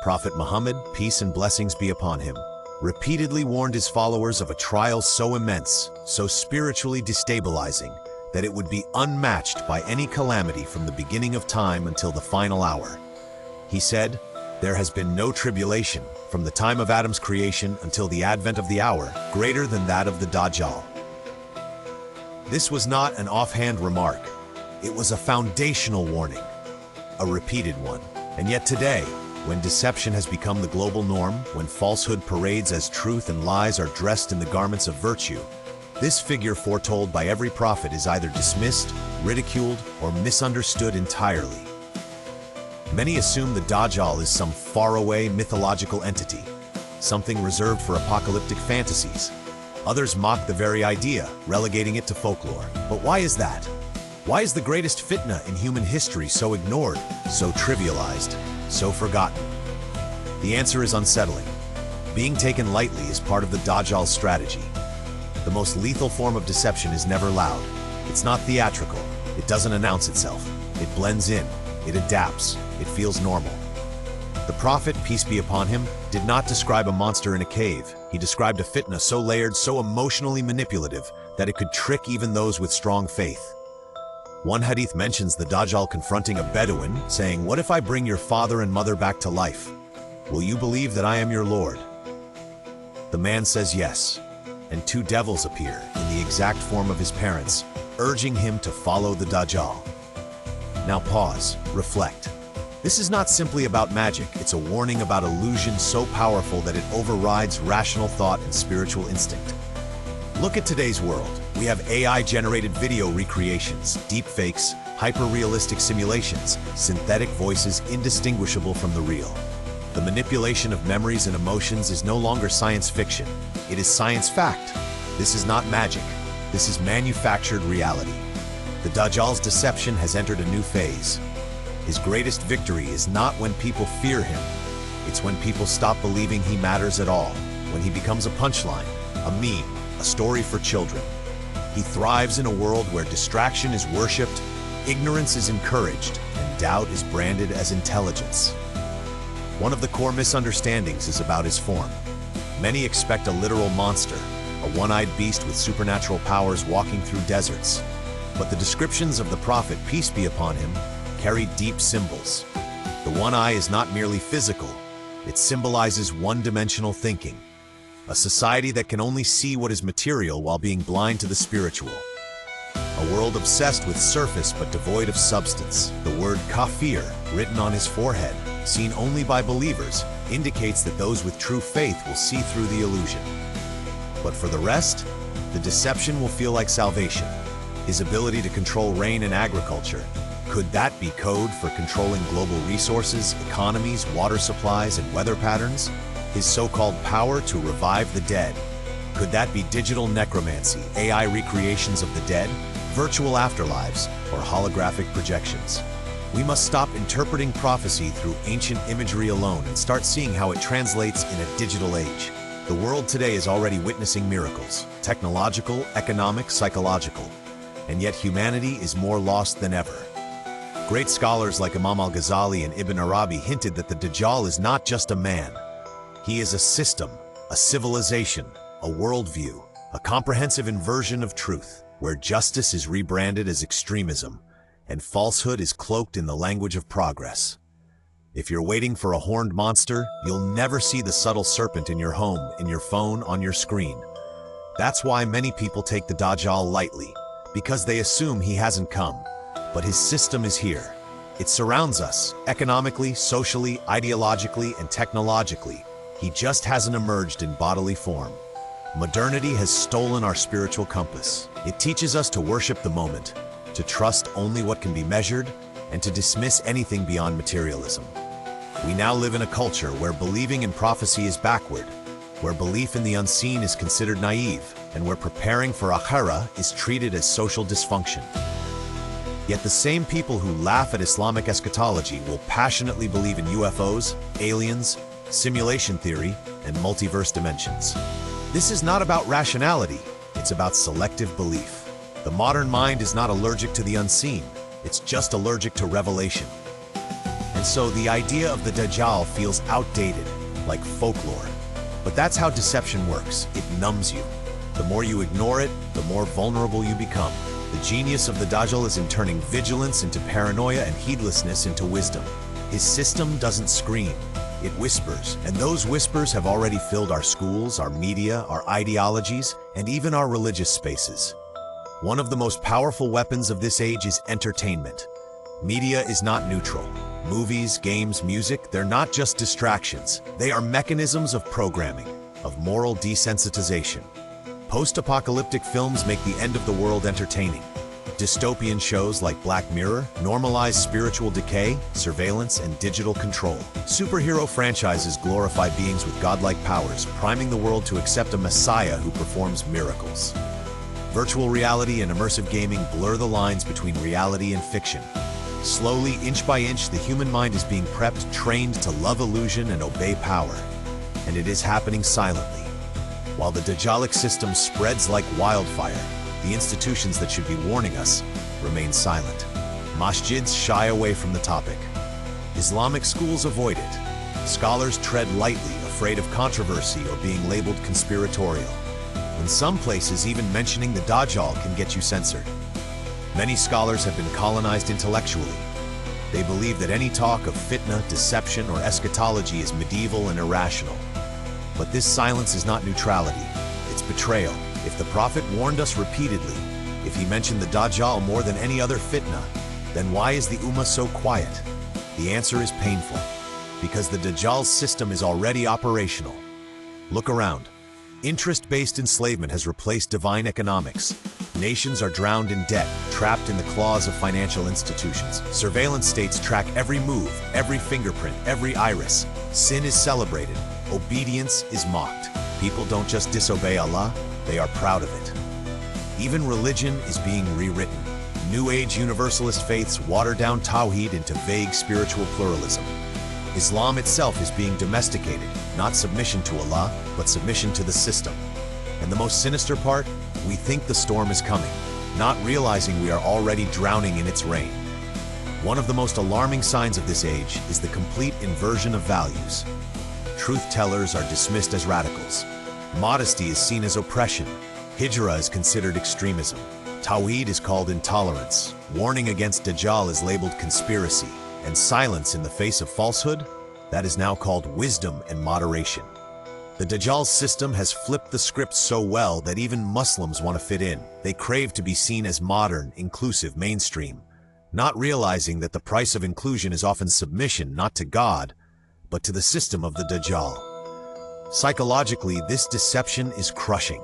Prophet Muhammad, peace and blessings be upon him, repeatedly warned his followers of a trial so immense, so spiritually destabilizing, that it would be unmatched by any calamity from the beginning of time until the final hour. He said, "There has been no tribulation, from the time of Adam's creation until the advent of the hour, greater than that of the Dajjal." This was not an offhand remark. It was a foundational warning, a repeated one. And yet today, when deception has become the global norm, when falsehood parades as truth and lies are dressed in the garments of virtue, this figure foretold by every prophet is either dismissed, ridiculed, or misunderstood entirely. Many assume the Dajjal is some faraway mythological entity, something reserved for apocalyptic fantasies. Others mock the very idea, relegating it to folklore. But why is that? Why is the greatest fitna in human history so ignored, so trivialized, so forgotten? The answer is unsettling. Being taken lightly is part of the Dajjal's strategy. The most lethal form of deception is never loud. It's not theatrical. It doesn't announce itself. It blends in. It adapts. It feels normal. The Prophet, peace be upon him, did not describe a monster in a cave. He described a fitna so layered, so emotionally manipulative, that it could trick even those with strong faith. One hadith mentions the Dajjal confronting a Bedouin, saying, "What if I bring your father and mother back to life? Will you believe that I am your Lord?" The man says yes, and two devils appear in the exact form of his parents, urging him to follow the Dajjal. Now pause, reflect. This is not simply about magic, it's a warning about illusion so powerful that it overrides rational thought and spiritual instinct. Look at today's world. We have AI-generated video recreations, deepfakes, hyper-realistic simulations, synthetic voices indistinguishable from the real. The manipulation of memories and emotions is no longer science fiction. It is science fact. This is not magic. This is manufactured reality. The Dajjal's deception has entered a new phase. His greatest victory is not when people fear him. It's when people stop believing he matters at all, when he becomes a punchline, a meme, a story for children. He thrives in a world where distraction is worshipped, ignorance is encouraged, and doubt is branded as intelligence. One of the core misunderstandings is about his form. Many expect a literal monster, a one-eyed beast with supernatural powers walking through deserts. But the descriptions of the Prophet, peace be upon him, carry deep symbols. The one eye is not merely physical, it symbolizes one-dimensional thinking. A society that can only see what is material while being blind to the spiritual. A world obsessed with surface but devoid of substance. The word kafir, written on his forehead, seen only by believers, indicates that those with true faith will see through the illusion. But for the rest, the deception will feel like salvation. His ability to control rain and agriculture, could that be code for controlling global resources, economies, water supplies, and weather patterns? His so-called power to revive the dead, could that be digital necromancy, AI recreations of the dead, virtual afterlives, or holographic projections? We must stop interpreting prophecy through ancient imagery alone and start seeing how it translates in a digital age. The world today is already witnessing miracles, technological, economic, psychological, and yet humanity is more lost than ever. Great scholars like Imam al-Ghazali and Ibn Arabi hinted that the Dajjal is not just a man. He is a system, a civilization, a worldview, a comprehensive inversion of truth, where justice is rebranded as extremism, and falsehood is cloaked in the language of progress. If you're waiting for a horned monster, you'll never see the subtle serpent in your home, in your phone, on your screen. That's why many people take the Dajjal lightly, because they assume he hasn't come. But his system is here. It surrounds us, economically, socially, ideologically, and technologically. He just hasn't emerged in bodily form. Modernity has stolen our spiritual compass. It teaches us to worship the moment, to trust only what can be measured, and to dismiss anything beyond materialism. We now live in a culture where believing in prophecy is backward, where belief in the unseen is considered naive, and where preparing for akhirah is treated as social dysfunction. Yet the same people who laugh at Islamic eschatology will passionately believe in UFOs, aliens, simulation theory, and multiverse dimensions. This is not about rationality, it's about selective belief. The modern mind is not allergic to the unseen, it's just allergic to revelation. And And so the idea of the Dajjal feels outdated, like folklore. But that's how deception works. It numbs you. The more you ignore it, the more vulnerable you become. The genius of the Dajjal is in turning vigilance into paranoia and heedlessness into wisdom. His system doesn't scream, it whispers. And those whispers have already filled our schools, our media, our ideologies, and even our religious spaces. One of the most powerful weapons of this age is entertainment. Media is not neutral. Movies, games, music, they're not just distractions. They are mechanisms of programming, of moral desensitization. Post-apocalyptic films make the end of the world entertaining. Dystopian shows like Black Mirror normalize spiritual decay, surveillance, and digital control. Superhero franchises glorify beings with godlike powers, priming the world to accept a messiah who performs miracles. Virtual reality and immersive gaming blur the lines between reality and fiction. Slowly, inch by inch, the human mind is being prepped, trained to love illusion and obey power. And it is happening silently. While the Dajjalic system spreads like wildfire, the institutions that should be warning us remain silent. Masjids shy away from the topic. Islamic schools avoid it. Scholars tread lightly, afraid of controversy or being labeled conspiratorial. In some places, even mentioning the Dajjal can get you censored. Many scholars have been colonized intellectually. They believe that any talk of fitna, deception, or eschatology is medieval and irrational. But this silence is not neutrality, it's betrayal. If the Prophet warned us repeatedly, if he mentioned the Dajjal more than any other fitna, then why is the Ummah so quiet? The answer is painful, because the Dajjal's system is already operational. Look around. Interest-based enslavement has replaced divine economics. Nations are drowned in debt, trapped in the claws of financial institutions. Surveillance states track every move, every fingerprint, every iris. Sin is celebrated. Obedience is mocked. People don't just disobey Allah, they are proud of it. Even religion is being rewritten. New Age universalist faiths water down Tawheed into vague spiritual pluralism. Islam itself is being domesticated, not submission to Allah, but submission to the system. And the most sinister part, we think the storm is coming, not realizing we are already drowning in its rain. One of the most alarming signs of this age is the complete inversion of values. Truth-tellers are dismissed as radicals. Modesty is seen as oppression. Hijra is considered extremism. Tawheed is called intolerance. Warning against Dajjal is labeled conspiracy. And silence in the face of falsehood, that is now called wisdom and moderation. The Dajjal's system has flipped the script so well that even Muslims want to fit in. They crave to be seen as modern, inclusive, mainstream, not realizing that the price of inclusion is often submission not to God, but to the system of the Dajjal. Psychologically, this deception is crushing.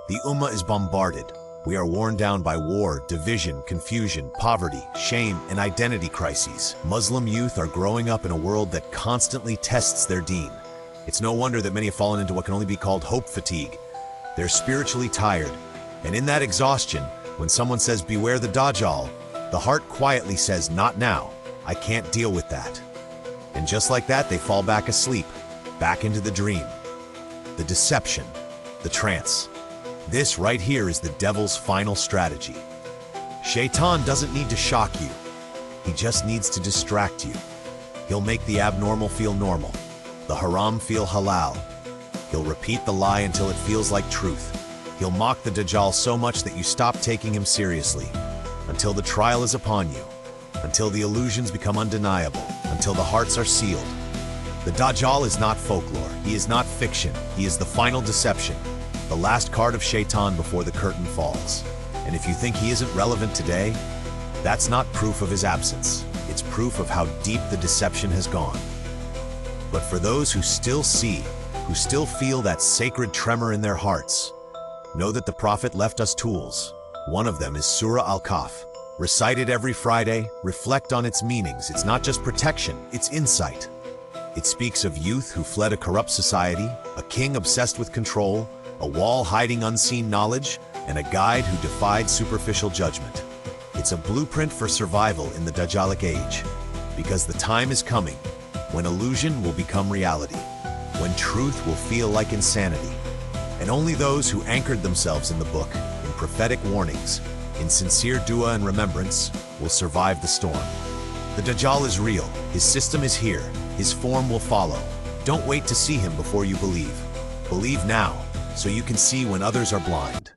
The Ummah is bombarded. We are worn down by war, division, confusion, poverty, shame, and identity crises. Muslim youth are growing up in a world that constantly tests their deen. It's no wonder that many have fallen into what can only be called hope fatigue. They're spiritually tired, and in that exhaustion, when someone says, "Beware the Dajjal," the heart quietly says, "Not now. I can't deal with that." And just like that, they fall back asleep, back into the dream, the deception, the trance. This right here is the devil's final strategy. Shaitan doesn't need to shock you. He just needs to distract you. He'll make the abnormal feel normal, the haram feel halal. He'll repeat the lie until it feels like truth. He'll mock the Dajjal so much that you stop taking him seriously, until the trial is upon you, until the illusions become undeniable, until the hearts are sealed. The Dajjal is not folklore. He is not fiction. He is the final deception, the last card of Shaitan before the curtain falls. And if you think he isn't relevant today, that's not proof of his absence. It's proof of how deep the deception has gone. But for those who still see, who still feel that sacred tremor in their hearts, know that the Prophet left us tools. One of them is Surah Al-Kahf. Recite it every Friday, reflect on its meanings. It's not just protection, it's insight. It speaks of youth who fled a corrupt society, a king obsessed with control, a wall hiding unseen knowledge, and a guide who defied superficial judgment. It's a blueprint for survival in the Dajjalic age, because the time is coming when illusion will become reality, when truth will feel like insanity, and only those who anchored themselves in the book, in prophetic warnings, in sincere dua and remembrance, will survive the storm. The Dajjal is real, his system is here, his form will follow. Don't wait to see him before you believe. Believe now, so you can see when others are blind.